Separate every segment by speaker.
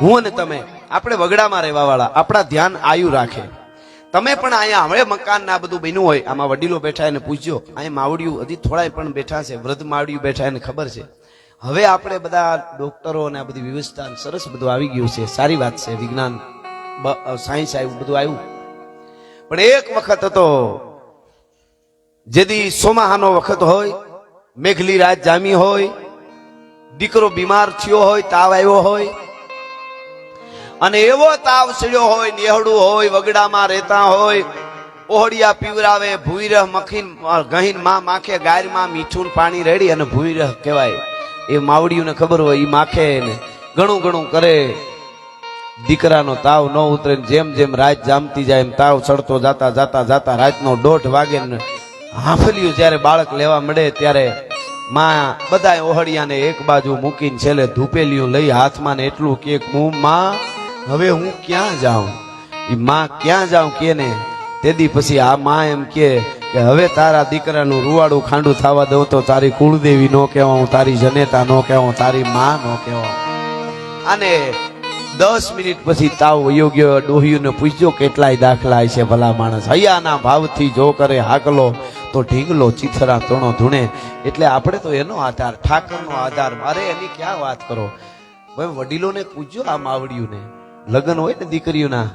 Speaker 1: હું અને તમે આપણે વગડામાં રહેવા વાળા આપણા ધ્યાન આયુ રાખે. તમે પણ અહીંયા હવે મકાન ના બધું બન્યું હોય, આમાં વડીલો બેઠા એને પૂછજો. અહીંયા માવડિયું હજી થોડા પણ બેઠા છે, વૃદ્ધ માવડિયું બેઠા એને ખબર છે. હવે આપણે બધા ડોક્ટરો અને આ બધી વ્યવસ્થા સરસ બધું આવી ગયું છે, સારી વાત છે. વિજ્ઞાન સાયન્સ આવ્યું, બધું આવ્યું. પણ એક વખત હતો જેદી સોમાહાનો વખત હોય, મેઘલી રાત જામી હોય, દીકરો બીમાર થયો હોય, તાવ આવ્યો હોય, અને એવો તાવ સડ્યો હોય, નેહડું હોય, વગડામાં રહેતા હોય, ઓહડિયા પીવરાવે, ભૂઈરહ મખીન ગહીન માં માખે, ગાયરમાં મીઠું પાણી રેડી અને ભૂઈરહ કહેવાય. એ માવડીઓને ખબર હોય, એ માખે ને ઘણું ઘણું કરે. દીકરાનો તાવ ન ઉતરે, જેમ જેમ રાત જામતી જાય એમ તાવ ચડતો જાતા જાતા જાતા રાતનો 1:30 વાગે ને હાંફલિયું જ્યારે બાળક લેવા મળે ત્યારે માં બધા ઓહડિયાને એક બાજુ મૂકીને છેલ્લે ધૂપેલિયું લઈ હાથમાં ને એટલું કે હું માં હવે હું ક્યાં જાઉં, એ માં ક્યાં જાઉં કે ને. તેથી પછી આ માં એમ કે હવે તારા દીકરાનું રૂવાડું ખાંડું થવા દઉં તો તારી કુળદેવી નો કહેવાઉં, તારી જનેતા નો કહેવાઉં, તારી માં નો કહેવાઉં. અને 10 મિનિટ પછી તાવ યોગ્ય ડોહીઓને પૂછજો કેટલાય દાખલા છે ભલા માણસ. હૈયાના ભાવથી જો કરે હાકલો તો ઢીંગલો ચીથરા તણો ધૂણે. એટલે આપણે તો એનો આધાર, ઠાકરનો આધાર. મારે એની ક્યાં વાત કરો ભાઈ, વડીલોને પૂછજો. આ માવડીઓને લગ્ન હોય ને દીકરીઓના,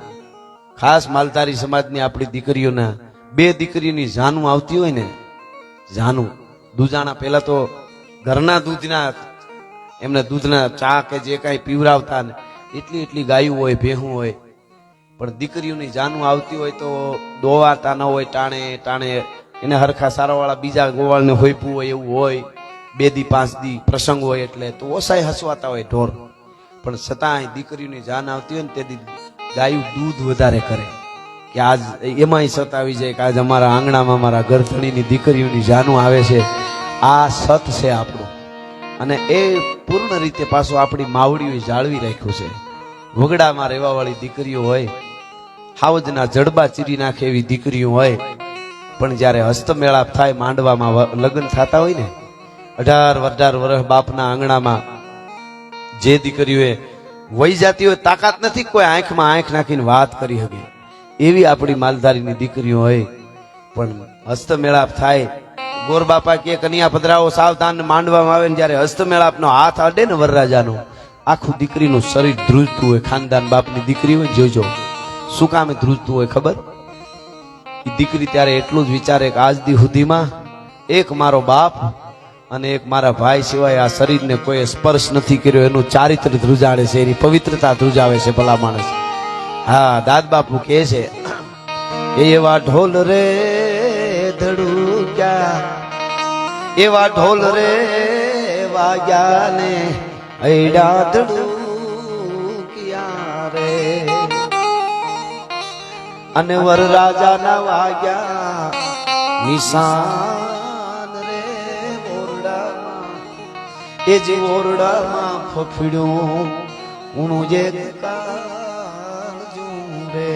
Speaker 1: ખાસ માલધારી સમાજની આપણી દીકરીઓના 2 દીકરીઓની જાનું આવતી હોય ને, જાનું દૂજાણા પહેલા તો ઘરના દૂધના એમને દૂધના ચા કે જે કાંઈ પીવરાવતા ને એટલી એટલી ગાયું હોય, ભેહું હોય. પણ દીકરીઓની જાનું આવતી હોય તો દોવાતા ન હોય, ટાણે ટાણે એને હરખા સારાવાળા બીજા ગોવાળને હોઈપું હોય એવું હોય. 2 દી 5 દી પ્રસંગ હોય એટલે તો ઓસાય હસવાતા હોય ઢોર. પણ છતાંય દીકરીઓની જાન આવતી હોય ને તેથી ગાયું દૂધ વધારે કરે કે આજ એમાંય સતાવી જાય કે આજ અમારા આંગણામાં મારા ગરધણીની દીકરીઓની જાનું આવે છે. આ સત છે આપણું, અને એ પૂર્ણ રીતે પાછું આપણી માવડીઓ જાળવી રાખ્યું છે. વગડામાં રહેવા વાળી દીકરીઓ હોય, હાવજના જડબા ચીરી નાખે એવી દીકરીઓ હોય, પણ જ્યારે હસ્તમેળાપ થાય, માંડવામાં લગ્ન થતા હોય ને, 18 વર્ષ બાપના આંગણામાં જે દીકરીઓએ વહી જતી હોય, તાકાત નથી કોઈ આંખમાં આંખ નાખીને વાત કરી શકે એવી આપણી માલધારીની દીકરીઓ હોય. પણ હસ્તમેળાપ થાય, ગોર બાપા કે કન્યા પધરાવો સાવધાન, માંડવામાં આવે ને જ્યારે હસ્તમેળાપનો હાથ અડે ને વરરાજાનો, આખું દીકરીનું શરીર ધ્રુજતું હોય. ખાનદાન બાપની દીકરી હોય, જોજો શું કામે ધ્રુજતું હોય ખબર? એ દીકરી ત્યારે એટલું જ વિચારે કે આજ દી સુધીમાં એક મારો બાપ અને એક મારા ભાઈ સિવાય આ શરીરને કોઈ સ્પર્શ નથી કર્યો. એનું ચારિત્ર ધ્રુજાડે છે, એની પવિત્રતા ધ્રુજાવે છે ભલા માણસ. હા, દાદ બાપુ કહે છે કે એવા ઢોલ રે ધડુક્યા, એવા ઢોલ રે વાગ્યા ને હૈડા ધડુક્યા રે, અને વરરાજાના વાગ્યા નિશાન રે ઓરડામાં. એ જે ઓરડામાં ફફડ્યું ઊણું જે કાળજું રે,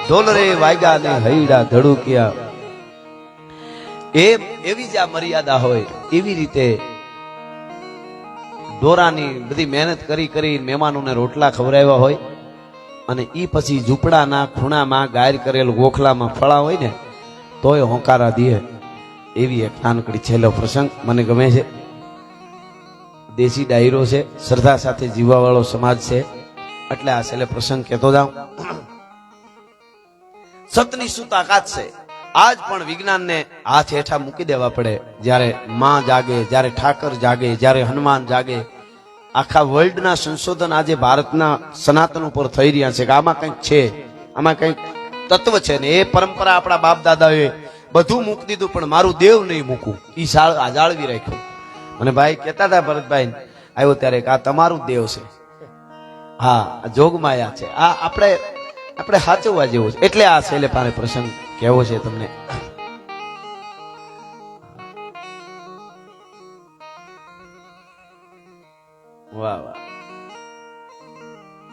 Speaker 1: ઢોલ રે વાગ્યા ને હૈડા ધડુક્યા. એવી જ આ મર્યાદા હોય. એવી રીતે દોરાની બધી મહેનત કરી કરી મહેમાનોને રોટલા ખવડાવ્યા હોય, અને ઈ પછી ઝૂંપડાના ખૂણામાં ગાયર કરેલ ગોખલામાં ફળા હોય ને તોય હોંકારા દે. એવી એક નાનકડી છેલ્લો પ્રસંગ મને ગમે છે. દેશી ડાયરો છે, શ્રદ્ધા સાથે જીવવા વાળો સમાજ છે, એટલે આ છેલ્લે પ્રસંગ કહેતો જાઉં. સતની શું તાકાત છે! આજ પણ વિજ્ઞાનને હાથ હેઠા મૂકી દેવા પડે. જ્યારે માં જાગે, જ્યારે ઠાકર જાગે, જ્યારે હનુમાન જાગે. આખા વર્લ્ડના સંશોધન આજે ભારતના સનાતન ઉપર થઈ રહ્યા છે કે આમાં કંઈક છે, આમાં કંઈક તત્વ છે ને એ પરંપરા આપણા બાપ દાદાએ બધું મૂકી દીધું, પણ મારું દેવ નહીં મૂકું, એ જાળવી રાખ્યું. અને ભાઈ કહેતા હતા ભરતભાઈ આવ્યો ત્યારે કે આ તમારું દેવ છે. હા, જોગમાયા છે. આ આપણે સાચવવા જેવું છે. એટલે આ છેલ્લે પારે પ્રસંગ કેવો છે તમને. વાહ વાહ,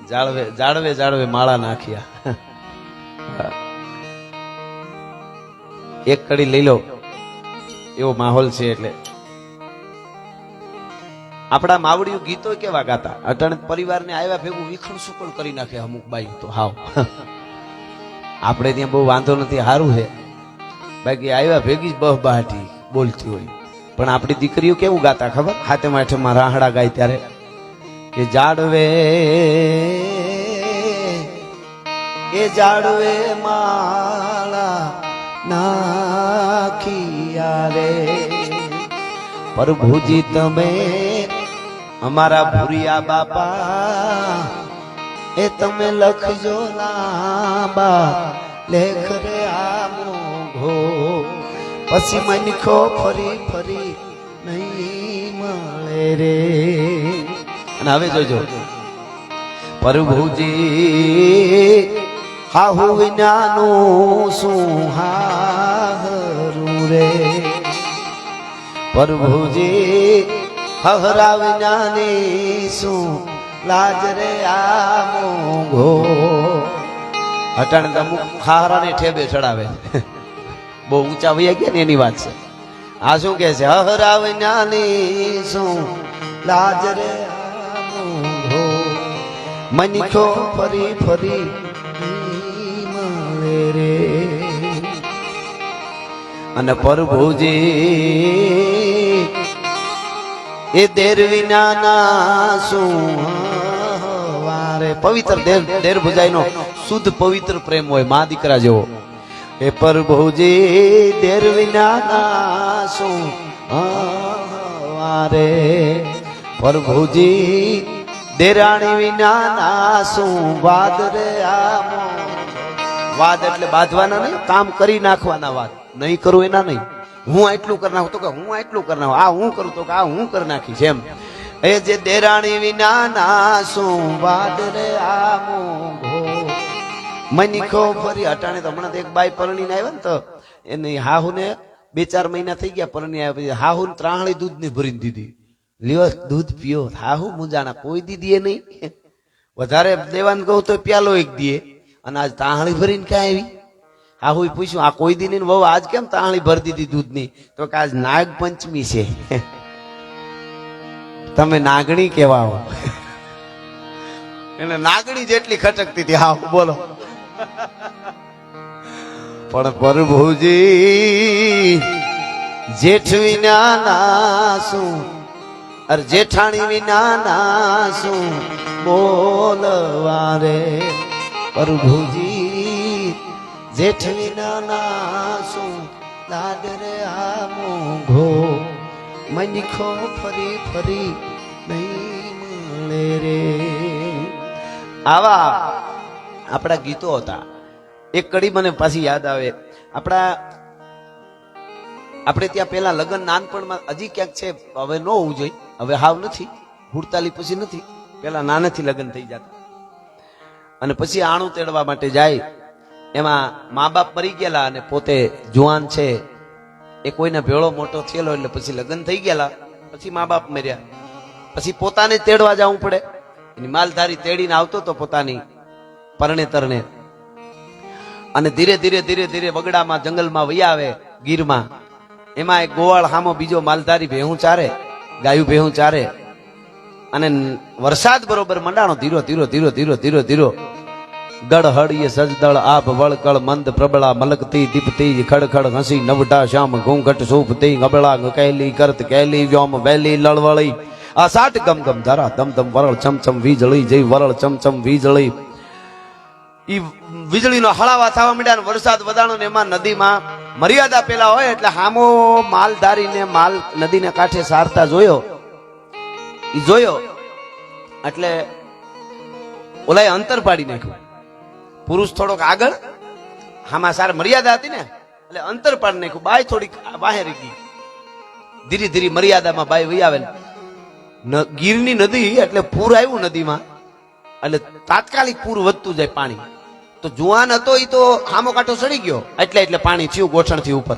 Speaker 1: જાળવે જાળવે જાળવે માળા નાખ્યા. એક કડી લઈ લો એવો માહોલ છે. એટલે આપણા માવડિયું ગીતો કેવા ગાતા, અટાણે પરિવારને આવ્યા ભેગું વિખણ સુકણ કરી નાખે અમુક બાઈ તો હાવ. આપણે ત્યાં બહુ વાંધો નથી, સારું છે, બાકી આવ્યા ભેગી જ બહબાટી બોલતી હોય. પણ આપણી દીકરીઓ કેવું ગાતા ખબર, હાથેમાં આઠમાં રાહડા ગાય ત્યારે કે જાડવે એ જાડવે માળા નાખિયા રે પ્રભુજી તમે અમારા ભૂરિયા બાપા એ તમે લખજો લાંબા લેખ રે આ મોઘો પછી મનખો ફરી ફરી નહીં મળે રે. અને હવે જોજો પ્રભુજી હાહુ વિનાનું શું હારું રે પ્રભુજી હહરા વિનાની શું લાજ રે આ મોઘો. અટાણે તો અમુક ખારાને ઠેબે ચડાવે, બહુ ઊંચા વૈયા ગયા ને એની વાત છે. આ શું કે છે, હહરા વિનાની શું લાજ રે આ મોઘો મનખો ફરી ફરી મળે રે. અને પ્રભુજી એ દેર વિનાના શું વારે. પવિત્ર દેર ભુજાઈનો શુદ્ધ પવિત્ર પ્રેમ હોય મા દીકરા જેવો. એ પ્રભુજી દેર વિનાના શું વારે પ્રભુજી દેરાણી વિનાના શું વાદ રે આમો. વાદ એટલે બાંધવાના નહીં, કામ કરી નાખવાના વાદ. નહીં કરું એના નહીં, હું એટલું કરી નાખું તો કે હું એટલું કરી નાખું, આ હું કરું તો કે આ હું કરી નાખીશ એમ. એ જે દેરાણી વિનાના શું વાદ રે આ મોઘો મનખો ફરી. અટાણે તો હમણાં એક બાઈ પરણીને આવ્યા ને તો એની હાહુને 2-4 મહિના થઈ ગયા પરણી આવ્યા પછી હાહુ ત્રાહળી દૂધ ની ભરીને દીધી. લ્યો દૂધ પીઓ. હાહુ મુંજાણા કોઈ દીધી નહીં, વધારે દેવાનું કહું તો પ્યાલો એક દીએ, અને આજ તાહળી ભરીને ક્યાં આવી. હાહુ પૂછ્યું આ કોઈ દી નહીં, બહુ આજ કેમ તાહળી ભરી દીધી દૂધની? તો કે આજ નાગ પંચમી છે, તમે નાગણી કેવા હો. એને નાગણી જેટલી ખટકતી હતી હાહુ, બોલો. પણ પ્રભુજી જેઠ વિના શું અર જેઠાણી વિના શું બોલવા રે પ્રભુજી જેઠ વિના શું લાડ રે આ મોઘો મનખો ફરી ફરી નહીં મળે રે. આવા આપણા ગીતો હતા. એક કડી મને પાછી યાદ આવે, આપણે ત્યાં પેલા લગ્ન નાનપણમાં હજી ક્યાંક છે, હવે ન હોવું જોઈએ, હવે હાવ નથી, 48 પછી નથી, પેલા નાનેથી લગ્ન થઈ જતા. અને પછી આણું તેડવા માટે જાય, એમાં મા બાપ મરી ગયેલા અને પોતે જુવાન છે, એ કોઈને ભેળો મોટો થયેલો, એટલે પછી લગ્ન થઈ ગયેલા, પછી મા બાપ મર્યા, પછી પોતાને તેડવા જવું પડે. એની માલધારી તેડીને આવતો તો પોતાની પરણેતરને, અને ધીરે ધીરે ધીરે ધીરે વગડામાં જંગલમાં વહી આવે ગીરમાં. એમાં એક ગોવાળ હામો બીજો માલધારી ભેહું ચારે, ગાયું ભેહું ચારે, અને વરસાદ બરોબર મંડાણો, ધીરો ધીરો ધીરો ધીરો ધીરો ધીરો દળ હળીએ સજદળ આભ વળકળ મંદ પ્રબળા મલકતી દીપતી ખડખડ હસી નવડા શ્યામ ઘૂંઘટ સૂપતી ગબળા કહેલી કરત કહેલી વ્યોમ વહેલી લળવળી આ સાટ ગમ ગમ ધરા દમ દમ વરળ ચમચમ વીજળી જઈ વરળ ચમચમ વીજળી. ઈ વીજળીનો હળાવા થવા માંડ્યા, વરસાદ વધાણો ને એમાં નદીમાં મર્યાદા પેલા હોય એટલે હામો માલધારીને માલ નદીને કાંઠે સારતા જોયો. ઈ જોયો એટલે ઓલાએ અંતર પાડી નાખ્યું. પુરુષ થોડોક આગળ, હામાં સાર મર્યાદા હતી ને એટલે અંતર પાડી નાખ્યું. બાઈ થોડીક બહાર ગઈ, ધીરે ધીરે મર્યાદામાં બાઈ વહી આવે. ગીરની નદી એટલે પૂર આવ્યું નદીમાં, એટલે તાત્કાલિક પૂર વધતું જાય પાણી. તો જુવાન હતો એ તો હામો કાંઠો સડી ગયો, એટલે પાણી થયું ગોઠણથી ઉપર.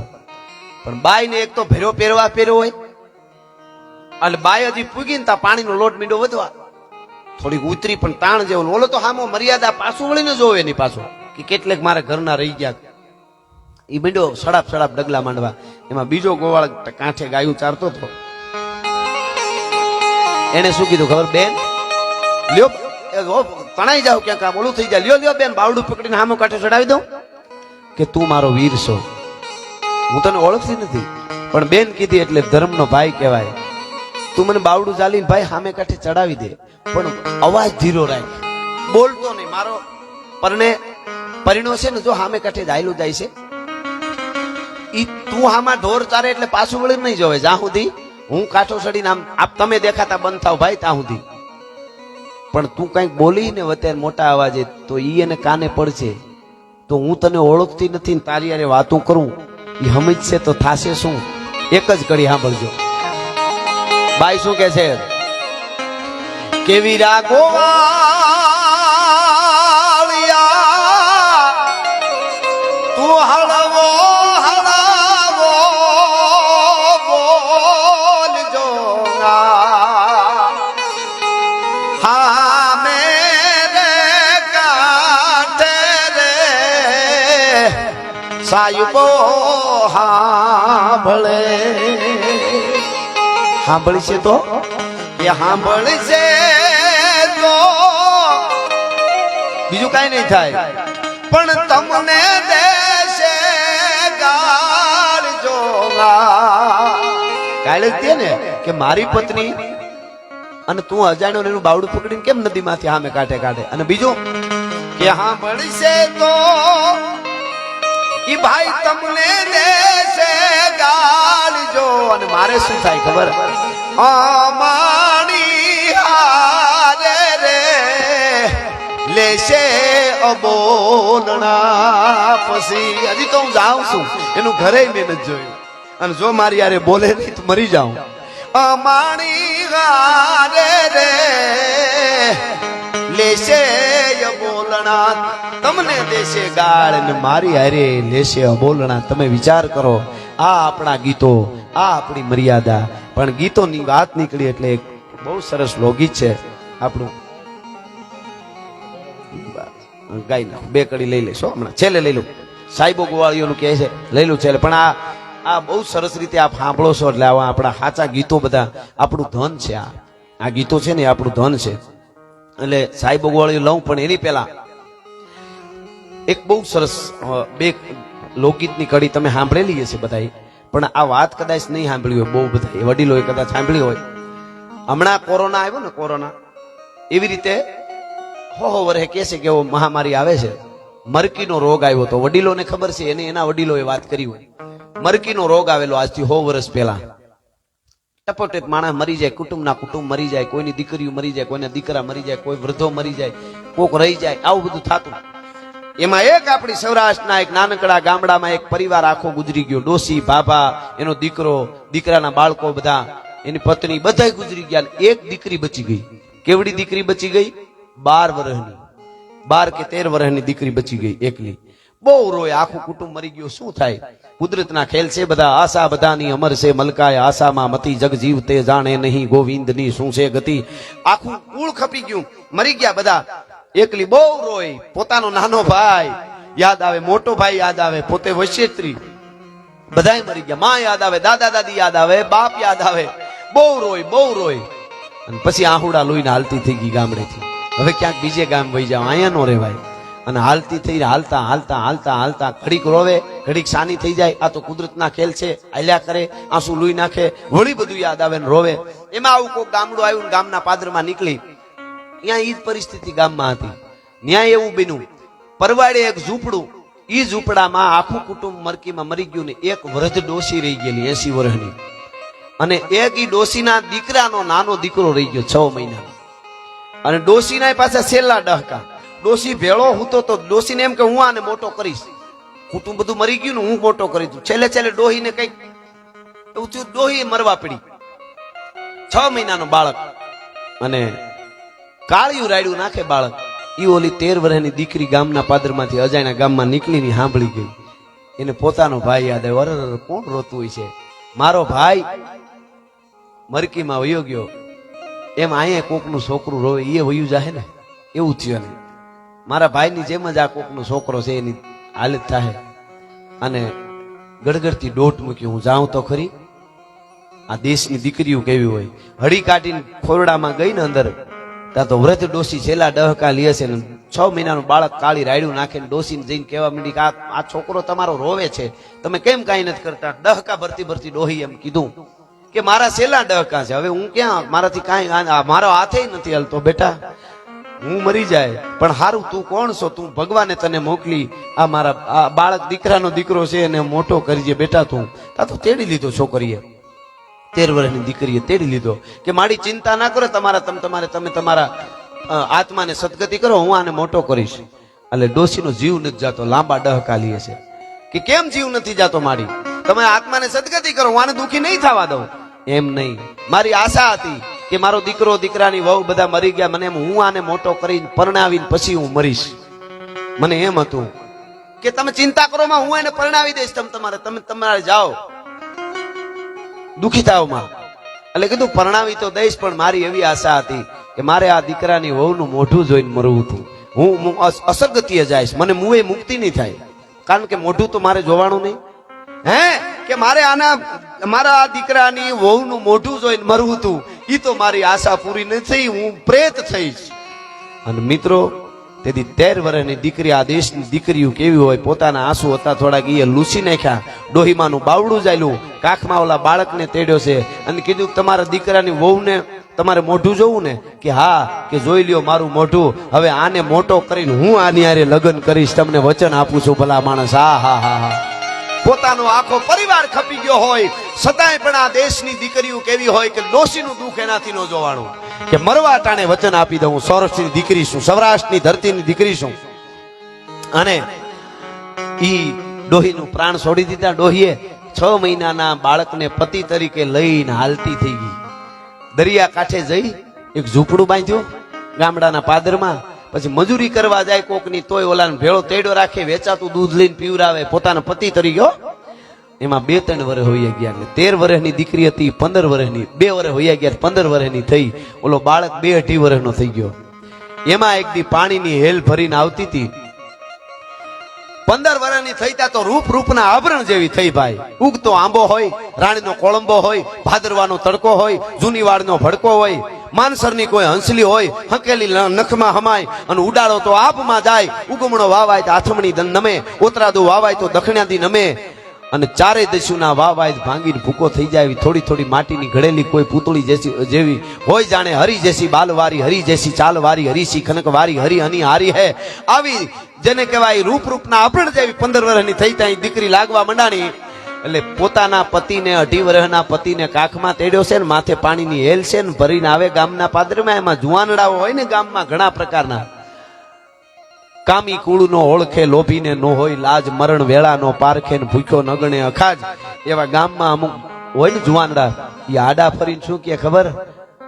Speaker 1: પણ બાઈ ને એક તો ભેરો પહેરવા પહેર્યો હોય, એટલે બાઈ હજી પૂગી ને તા પાણીનો લોટ મીંડો વધવા, થોડીક ઉતરી પણ તાણ જેવું. ઓલો તો હામો મર્યાદા પાછું વળીને જોવે એની પાછો કે કેટલેક મારે ઘરના રહી ગયા. એ મીંડો સડાપ સડાપ ડગલા માંડવા. એમાં બીજો ગોવાળ કાંઠે ગાયું ચારતો હતો. એને શું કીધું ખબર? બેન લ્યો તણાઈ જાવ ક્યાંક આમ ઓલું થઈ જાય, લ્યો લ્યો બેન બાવડું પકડીને હામો કાંઠે ચડાવી દઉં કે તું મારો વીર છો, હું તને ઓળખતી નથી પણ બેન કીધી એટલે ધર્મનો ભાઈ કહેવાય. તું મને બાવડું ચાલીને ભાઈ સામે કાંઠે ચડાવી દે પણ અવાજ ધીરો રાખ, બોલતો નહીં. મારો પરિણો છે ને જો સામે કાંઠે જાયલું જાય છે ઈ તું આમાં ઢોર ચારે એટલે પાછું વળી નહીં જોવે. જ્યાં સુધી હું કાંઠો ચડીને આપ તમે દેખાતા બંધ થાવ ભાઈ ત્યાં સુધી. પણ તું કઈક બોલી ને અત્યારે મોટા અવાજે તો ઈ એને કાને પડશે. તો હું તને ઓળખતી નથી ને તારી યારે વાતું કરું ઈ સમજશે તો થાશે શું? એક જ કડી સાંભળજો. બાઈ શું કે છે? કેવી રાગોવાળિયા તું હળવો હળવો બોલજો હા મેરે કાંઠે રે સાયુબો સાંભળે. સાંભળશે તો એ સાંભળશે તો બીજું કઈ નહીં થાય પણ તમને દેશે ગાળજો. ગાળ દે ને કે મારી પત્ની અને તું અજાણ્યો એનું બાવડું પકડીને કેમ નદીમાંથી સામે કાઢે કાઢે. અને બીજું કે સાંભળશે તો ઈ ભાઈ તમને દેશે ગાળજો. અને મારે શું થાય ખબર? અમારી હારે રે લેશે અબોલણા. પછી હજી તો હું જાઉં છું, એનું ઘરે મેં નથી જોયું. અને જો મારી યારે બોલે નહીં તો મરી જાઉં. અમારી હારે રે લેશે અબોલણા, તમને દેશે ગાળ ને મારી હારે લેશે અબોલણા. તમે વિચાર કરો, આ આપણા ગીતો, આ આપણી મર્યાદા. પણ ગીતોની વાત નીકળી એટલે એક બહુ સરસ લોકગીત છે આપણું, ગાઈ નાખો. બે કડી લઈ લઈશું હમણાં, છેલ્લે લઈ લઉં. સાહેબો ગોવાળીઓનું કહે છે લઈ લઉં છેલ્લે. પણ આ બહુ સરસ રીતે આપ સાંભળો છો એટલે આવા આપણા સાચા ગીતો બધા આપણું ધન છે. આ ગીતો છે ને આપણું ધન છે. એટલે સાહેબો ગોવાળીઓ લઉં પણ એની પહેલા એક બહુ સરસ બે લોકગીતની કડી તમે સાંભળેલી હશે બધાએ, પણ આ વાત કદાચ નહીં સાંભળી હોય બહુ બધા વડીલોએ કદાચ સાંભળી હોય. હમણાં કોરોના આવ્યો ને, કોરોના એવી રીતે હો વર્ષે કે છે કે એવો મહામારી આવે છે. મરકીનો રોગ આવ્યો તો વડીલોને ખબર છે, એને એના વડીલોએ વાત કરી હોય. મરકીનો રોગ આવેલો આજથી 100 વર્ષ પહેલા. ટપોટેપ માણસ મરી જાય, કુટુંબના કુટુંબ મરી જાય, કોઈની દીકરીઓ મરી જાય, કોઈના દીકરા મરી જાય, કોઈ વૃદ્ધો મરી જાય, કોક રહી જાય, આવું બધું થતું. એમાં એક આપણી સૌરાષ્ટ્રના એક નાનકડા ગામડામાં એક પરિવાર આખો ગુજરી ગયો. ડોસી, ભાભા, એનો દીકરો, દીકરાના બાળકો બધા, એની પત્ની બધા ગુજરી ગયા. એક દીકરી બચી ગઈ. કેવડી દીકરી બચી ગઈ? 12 વર્ષની, 12 કે 13 વર્ષની દીકરી બચી ગઈ એકલી. બહુ રોય, આખું કુટુંબ મરી ગયું. શું થાય? કુદરતના ખેલ છે બધા. આશા બધાની અમર છે મલકાય, આશામાં મતી જગ જીવ તે જાણે નહીં ગોવિંદની શું છે ગતિ. આખું કુળ ખપી ગયું, મરી ગયા બધા. એકલી બહુ રોય. પોતાનો નાનો ભાઈ યાદ આવે, મોટો ભાઈ યાદ આવે, પોતે વૈશ્યત્રી, બધાય મરી ગયા. માં યાદ આવે, દાદા દાદી યાદ આવે, બાપ યાદ આવે. બહુ રોય, બહુ રોય. અને પછી આહુડા લોહીને હાલતી થઈ ગઈ ગામડેથી. હવે ક્યાંક બીજે ગામ વહી જાવ, અહીંયા નો રહેવાય. અને હાલતી થઈ હાલતા હાલતા હાલતા હાલતા ઘડીક રોવે, ઘડીક સાની થઈ જાય. આ તો કુદરતના ખેલ છે, હાલ્યા કરે, આંસુ લોહી નાખે, વળી બધું યાદ આવે ને રોવે. એમાં આવું કોઈ ગામડું આવ્યું ને ગામના પાદરમાં નીકળી. ત્યાં ઈ જ પરિસ્થિતિ ગામમાં હતી. ન્યાય એવું બન્યું, પરવાડે એક ઝૂંપડું, ઈ ઝૂંપડામાં આખું કુટુંબ મરકીમાં મરી ગયું ને એક વૃદ્ધ ડોસી રહી ગયેલી 80 વર્ષની. અને એક ઈ ડોસીના દીકરાનો નાનો દીકરો રહી ગયો 6 મહિનાનો. અને ડોસીના પાસે છેલ્લા ડહકા. ડોસી ભેળો હૂતો તો ડોસીને એમ કે હું આને મોટો કરીશ. કુટુંબ બધું મરી ગયું ને હું મોટો કરી દઉં. છેલ્લે છેલ્લે ડોહીને કઈક એવું થયું, ડોહી મરવા પડી. 6 મહિનાનો બાળક અને કાળિયું રાયડું નાખે બાળક. ઈ ઓલી 13 વર્ષની દીકરી ગામના પાદરમાંથી અજાણ્યા ગામમાં નીકળીને સાંભળી ગઈ. એને પોતાનો ભાઈ યાદ આવ્યો. અરે કોણ રોતું હોય છે? મારો ભાઈ મરકીમાં વયો ગયો. એમ અહીંયા કોકનું છોકરું રોવે એ વયું જાય ને, એવું થયું. ને મારા ભાઈની જેમ જ આ કોકનો છોકરો છે એની હાલત થાય. અને ગડગડતી દોટ મૂકી, હું જાઉં તો ખરી. આ દેશની દીકરીઓ કેવી હોય. હળી કાઢીને ખોરડામાં ગઈ ને અંદર, ત્યાં તો વ્રત ડોસી છેલ્લા ડહકા લે છે ને 6 મહિનાનું બાળક કાળી રાયડું નાખીને ડોસીને જઈને કહેવા માંડી કે આ છોકરો તમારો રોવે છે, તમે કેમ કાંઈ નથી કરતા. ડહકા ભરતી ભરતી ડોહી એમ કીધું કે મારા છેલ્લા ડહકા છે, હવે હું ક્યાં, મારાથી કાંઈ મારો હાથે નથી હલતો. બેટા હું મરી જાય પણ હારું, તું કોણ છો, તું ભગવાને તને મોકલી આ મારા આ બાળક દીકરાનો દીકરો છે એને મોટો કરજે બેટા. તું તા તો તેડી લીધો છોકરીએ, 13 વર્ષની દીકરીએ તેડી લીધો કે મારી ચિંતા ના કરો, તમે તમારા આત્માને સદગતિ કરો, હું આને મોટો કરીશ. એટલે ડોશીનો જીવ નથી જાતો, લાંબા ડહકા લે છે કે કેમ જીવ નથી જાતો મારી, તમે આત્માને સદગતિ કરો, હું આને દુખી નહીં થવા દઉં. એમ નહીં, મારી આશા હતી કે મારો દીકરો દીકરાની વહુ બધા મરી ગયા, મને એમ હું આને મોટો કરીને પરણાવીને પછી હું મરીશ. મને એમ હતું કે તમે ચિંતા કરો માં, હું એને પરણાવી દઈશ, તમે તમારે જાઓ દુખી થાવ માં. એટલે કીધું પરણાવી તો દઈશ, પણ મારી એવી આશા હતી કે મારે આ દીકરાની વહુનું મોઢું જોઈને મરવું હતું. હું અસગત્ય જઈશ, મને મુએ મુક્તિ નહીં થાય, કારણ કે મોઢું તો મારે જોવાનું નહીં. હે કે મારે મારા આ દીકરાની વહુનું મોઢું જોઈને મરવું હતું, ઈ તો મારી આશા પૂરી નથી થઈ, હું પ્રેત થઈશ. અને મિત્રો, તેથી 13 વર્ષની દીકરી, આ દેશની દીકરીઓ કેવી હોય, પોતાના આંસુ હતા થોડાક એ લૂસી નાખ્યા, ડોહીમાનું બાવડું જાયલું, કાખમાં ઓલા બાળકને તેડ્યો છે અને કીધું તમારા દીકરાની વહુને તમારે મોઢું જોવું ને, કે હા, કે જોઈ લ્યો મારું મોઢું, હવે આને મોટો કરીને હું આની હારે લગ્ન કરીશ, તમને વચન આપું છું. ભલા માણસ, હા હા હા હા. પોતાનો આખો પરિવાર ખપી ગયો હોય છતાંય પણ આ દેશની દીકરીઓ કેવી હોય કે ડોશીનું દુઃખ એનાથી ન જોવાનું, કે મરવા ટાણે વચન આપી દઉં, સૌરાષ્ટ્રની દીકરી છું, સૌરાષ્ટ્રની ધરતીની દીકરી છું. અને ઈ ડોહીનું પ્રાણ છોડી દીધા. ડોહીએ 6 મહિનાના બાળકને પતિ તરીકે લઈને હાલતી થઈ ગઈ. દરિયા કાંઠે જઈ એક ઝૂંપડું બાંધ્યું ગામડાના પાદરમાં, પછી મજૂરી કરવા જાય કોકની, તોય ઓલાને ભેળો તેડો રાખે, વેચાતું દૂધ લઈને પીવરાવે, પોતાના પતિ તરીકે. એમાં 2-3 વર્ષ હોઈ ગયા. 13 વર્ષની દીકરી હતી, 15 વર્ષની, 2 વર્ષ હોઈ ગયા, 15 વર્ષની થઈ. ઓલો બાળક 2-2.5 વર્ષનો થઈ ગયો. એમાં એક દી પાણીની હેલ ભરીને આવતી હતી, 15 વર્ષની થઈ ત્યાં તો રૂપના આભરણ જેવી થઈ ભાઈ. ઉગતો આંબો હોય, રાણીનો કોળંબો હોય, ભાદરવાનો તડકો હોય, જૂની વાળનો ભડકો હોય, માનસરની કોઈ હંસલી હોય, હકેલી નખમાં હમાય અને ઉડાડો તો આબમાં જાય, ઉગમણો વાવાય તો આથમણી નમે, ઓતરાદો વાવાય તો દક્ષિણાથી નમે, અને ચારે દસ્યુના વાવાય ભાંગીને ભૂકો થઈ જાય. થોડી થોડી માટીની ઘડેલી કોઈ પૂતળી જેવી હોય, જાણે હરી જેસી બાલવારી, હરી જેસી ચાલવારી, હરીસી ખનકવારી, હરી હની હારી હે. આવી જેને કહેવાય રૂપના આપણ જેવી 15 વર્ષની થઈ ત્યાં દીકરી લાગવા મંડાણી. એટલે પોતાના પતિને, 2.5 વર્ષના પતિને કાખમાં તેડ્યો છે ને, માથે પાણીની હેલ છે ને, ભરીને આવે ગામના પાદરમાં. એમાં જુવાનડાઓ હોય ને ગામમાં ઘણા પ્રકારના, કામી કુળનો ઓળખે લોભીને નો હોય લાજ, મરણ વેળાનો પારખે ને ભૂખ્યો નગણે અખાજ. એવા ગામમાં અમુક હોય ને જુવાનડા, એ આડા ફરીને શું કે ખબર,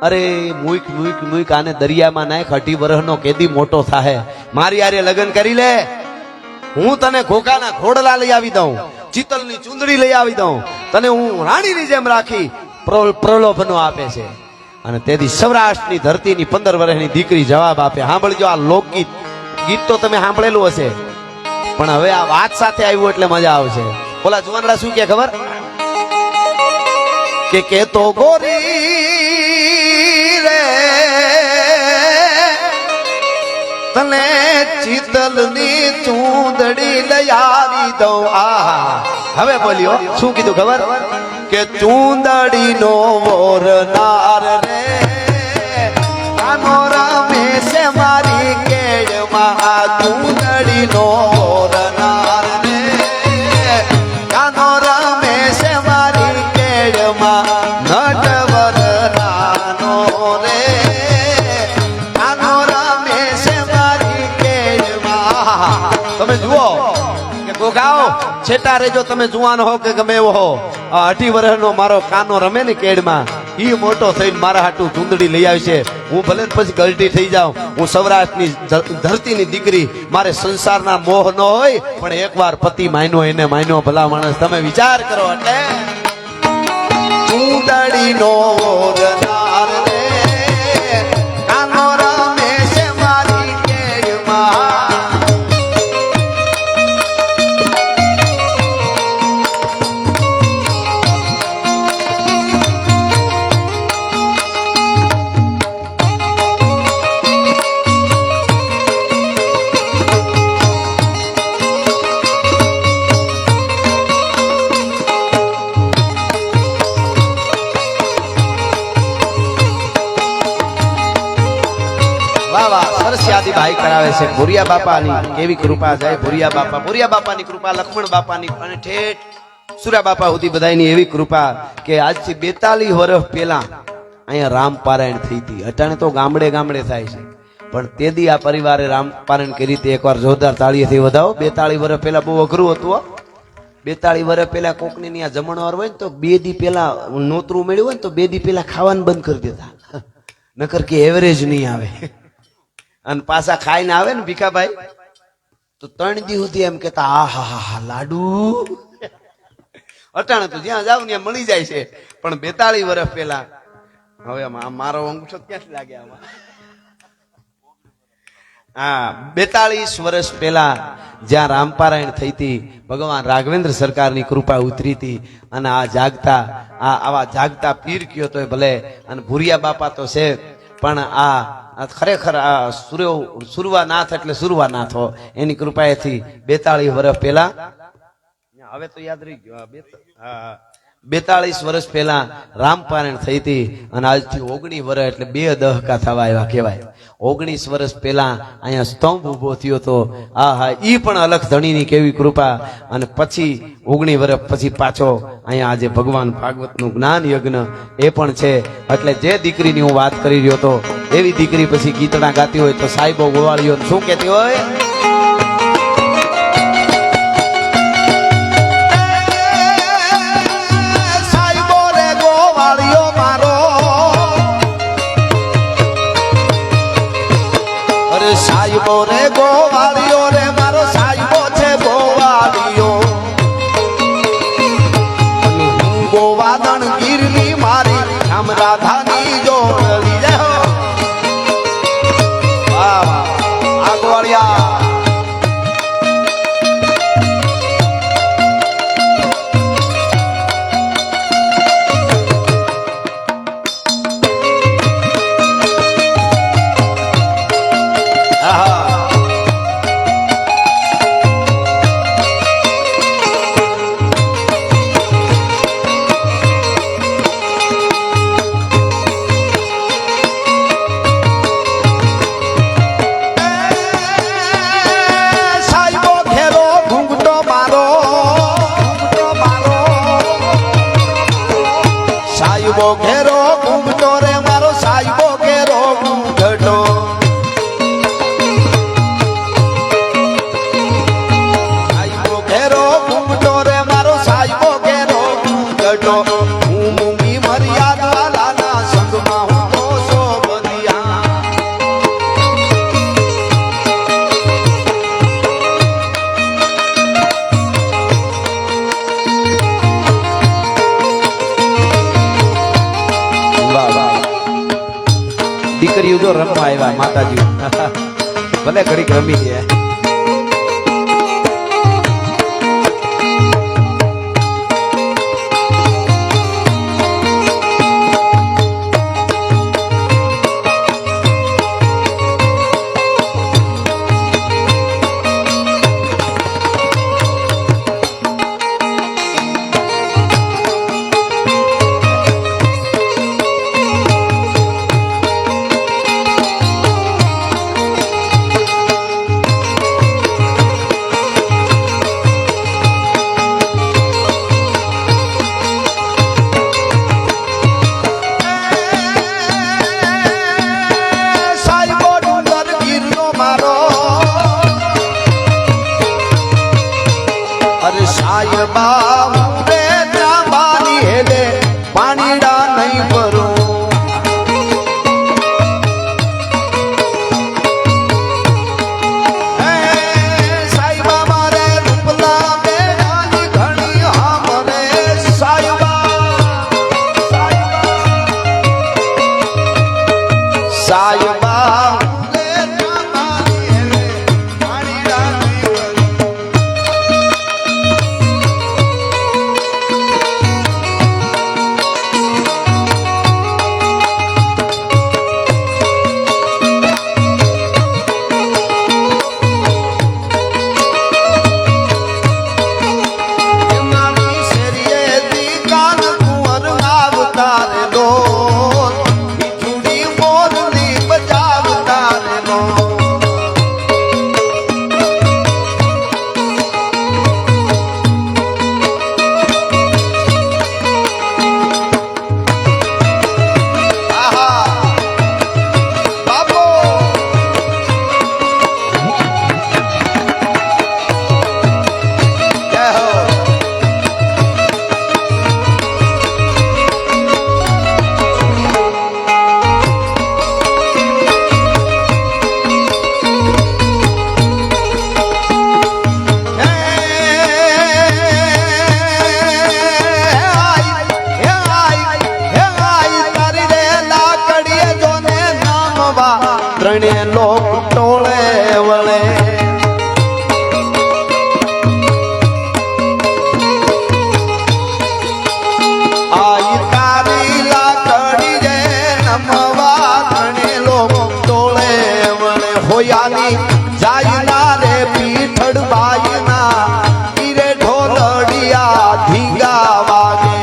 Speaker 1: અરે મુઈક આને દરિયામાં નાખ, 2.5 વર્ષનો કેદી મોટો થાય, મારી હારે લગ્ન કરી લે, હું તને ઘોઘાના ઘોડલા લઈ આવી દઉં, ચિતલની ચુંદડી લઈ આવી દઉં, તને હું રાણીની જેમ રાખી, પ્રલોભનો આપે છે. અને તેથી સૌરાષ્ટ્રની ધરતીની 15 વર્ષની દીકરી જવાબ આપે. સાંભળજો, આ લોકગીત ગીત તો તમે સાંભળેલું હશે, પણ હવે આ વાત સાથે આવ્યું એટલે મજા આવશે. ઓલા જુવાનડા શું કે ખબર, કે તો ગોરી રે તને ચિતલની ચૂંદડી લઈ આવી દઉં. આહા, હવે બોલ્યો શું કીધું ખબર, કે ચૂંદડીનો વોરનાર રે કાનો રમે છે મારી કેળમાં, ચૂંદડીનો વોરનાર રે કાનો રમે છે મારી કેળમાં, નટવર નાનો રે કાનો રમે છે મારી કેળમાં. તમે જુઓ કે ગોગાઓ છેટા રેજો, તમે જુવાન હો કે ગમે એવો હો, 2.5 વર્ષનો મારો કાનો રમે ને કેડમાં, ઈ મોટો થઈને મારા હાટું ચૂંદડી લઈ આવી છે. હું ભલે પછી ગલટી થઈ જાઉં, હું સૌરાષ્ટ્રની ધરતીની દીકરી, મારે સંસારના મોહ ન હોય, પણ એકવાર પતિ માન્યો એને માન્યો. ભલા માણસ, તમે વિચાર કરો. એટલે ચૂંદડીનો વોરનાર રે કાનો રમે છે મારી કેડમાં. સુધી ભાઈ કરાવે છે ભુરિયા બાપાની કેવી કૃપા જાય ભુરિયા બાપાની કૃપા લક્ષ્મણ બાપાની અને ઠેઠ સુરા બાપા સુધી બધાની એવી કૃપા કે આજથી 42 વર્ષ પહેલા અહીંયા રામ પારાયણ થઈ હતી. અટાણે તો ગામડે ગામડે થાય છે, પણ તેદી આ પરિવારે રામ પારાયણ કરી હતી. એકવાર જોરદાર તાળીથી વધાવો. 42 વર્ષ પહેલા બહુ અઘરું હતું. 42 વર્ષ પહેલા કોકની ત્યાં જમણવાર હોય ને તો 2 દી પહેલા નોતરું મળ્યું હોય ને તો 2 દી પહેલા ખાવાનું બંધ કરી દેતા, નકર કે એવરેજ નહીં આવે. અને પાછા ખાઈને આવે ને ભીખાભાઈ તો 3 દી સુધી એમ કેતા આ હા હા લાડુ. અટાણે તો જ્યાં જાવ ત્યાં મળી જાય છે, પણ 42 વર્ષ પહેલા હવે મારો અંગૂઠો ક્યાંથી લાગે આમાં? હા, 42 વર્ષ પહેલા જ્યાં રામપારાયણ થઈ હતી, ભગવાન રાઘવેન્દ્ર સરકારની કૃપા ઉતરી હતી. અને આ જાગતા આવા જાગતા પીર કયો તો ભલે, અને ભુરિયા બાપા તો છે, પણ આ ખરેખર આ સુરવાનાથ એટલે સુરવાનાથ હો, એની કૃપાએથી 42 વર્ષ પહેલા, હવે તો યાદ રહી ગયો, 42 વર્ષ પહેલા રામપારાયણ થઈ હતી. અને આજથી 19 વર્ષ એટલે 2 દહકા થવા આવ્યા કહેવાય. 19 વર્ષ પહેલા અહીંયા સ્તંભ ઉભો થયો હતો. આ હા, ઈ પણ અલખ ધણીની કેવી કૃપા. અને પછી 19 વર્ષ પછી પાછો અહીંયા આજે ભગવાન ભાગવતનું જ્ઞાન યજ્ઞ એ પણ છે. એટલે જે દીકરીની હું વાત કરી રહ્યો હતો એવી દીકરી પછી ગીતડા ગાતી હોય તો સાહેબો ગોવાળીઓ શું કહેતી હોય? સાહેબો રે ગોવાળીઓ રે મારો સાહેબો છે ગોવાળીઓ. ગોવાદણ ગીરની મારી રામ રાધાની જોડલી જય હો. વાહ વાહ, આ ગોવાળિયા ઘેરો ઘૂમટો રે મારો સાહેબો ઘેરો ઘૂમટો. સાહેબો ઘેરો ઘૂમટો રે મારો સાહેબો ઘેરો ઘૂમટો. હું મૂંગી મર્યાદ વાલાના સંગમાં હું તો સો બંધિયા. દીકરીઓ જો રમવા આવ્યા માતાજી, ભલે ઘડીક રમી ગયા. ત્રણે લોક ટોળે વળે આઈ તારી લાકડી જે નમવા ત્રણે લોક ટોળે વળે હોયાની જાયના રે પીઠડ બાયના ઈરે ઢોલડિયા ધીંગા વાગે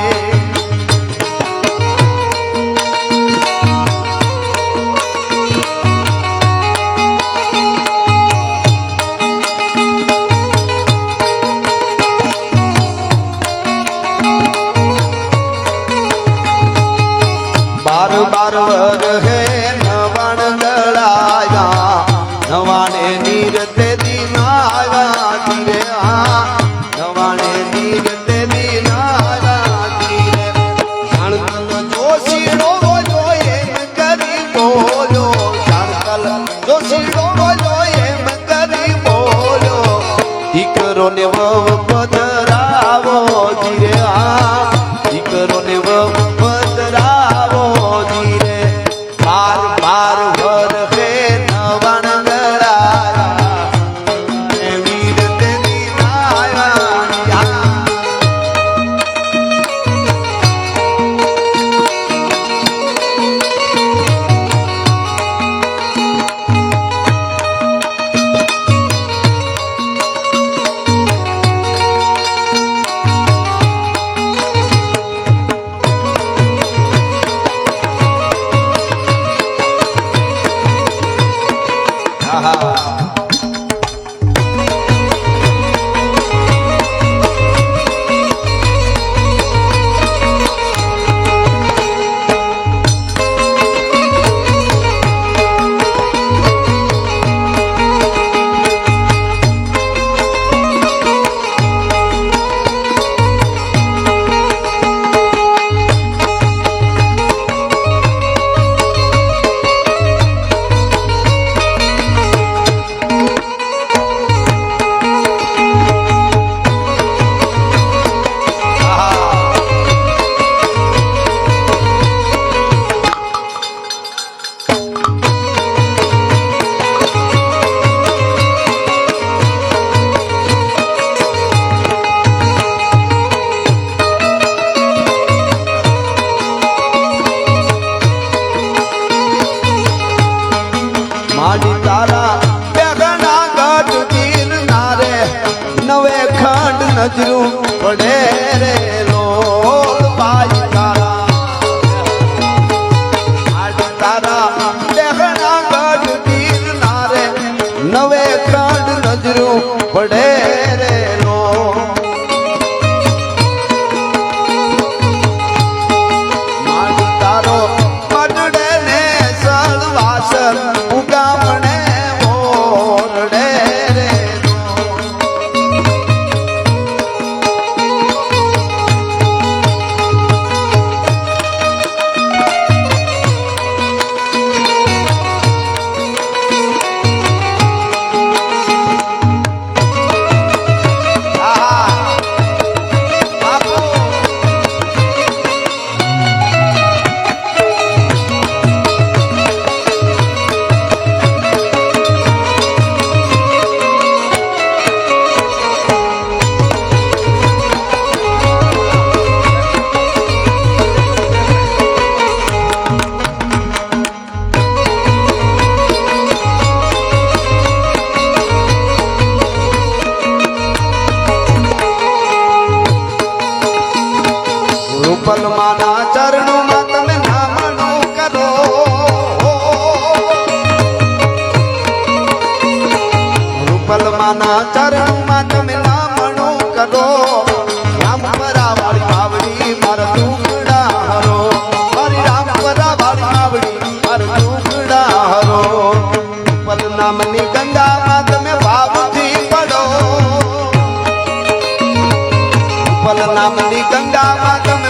Speaker 1: બાર વર હે નવણ ગળાયા નવાણે નીર તે દીનાયા ધીરે નવાણે નીર તે દીનાયા ધીરે જાણકલ જોશીડો જોયે કરી બોલ્યો જાણકલ જોશીડો જોયે કરી બોલ્યો દીકરો ને વહુ પધરાવો ધીરે દીકરો ને વહુ પધરાવો ધીરે બાર બાર વર હે નવણ ગળાયા વીર તે દીનાયા માડી તારા બેગણા ગઢ ગીરનારે નવે ખંડ નજરું પડે રે લોલ બાઈ તારા માડી તારા બેગણા ગઢ ગીરનારે નવે ખંડ નજરું પડે રે લોલ માડી તારો પડડે ને સળવાસર ઉગામણે ઓરડે રે રૂપલમાના ચરણોમાં તમે નામણું કરો રૂપલમાના ચરણોમાં તમે નામણું કરો રામપરા વાળી માવડી મારા ટુકડા હરો મારી રામપરા વાળી માવડી મારા ટુકડા હરો રૂપલ નામની ગંગામાં તમે ભાવથી પડો રૂપલ નામની ગંગામાં તમે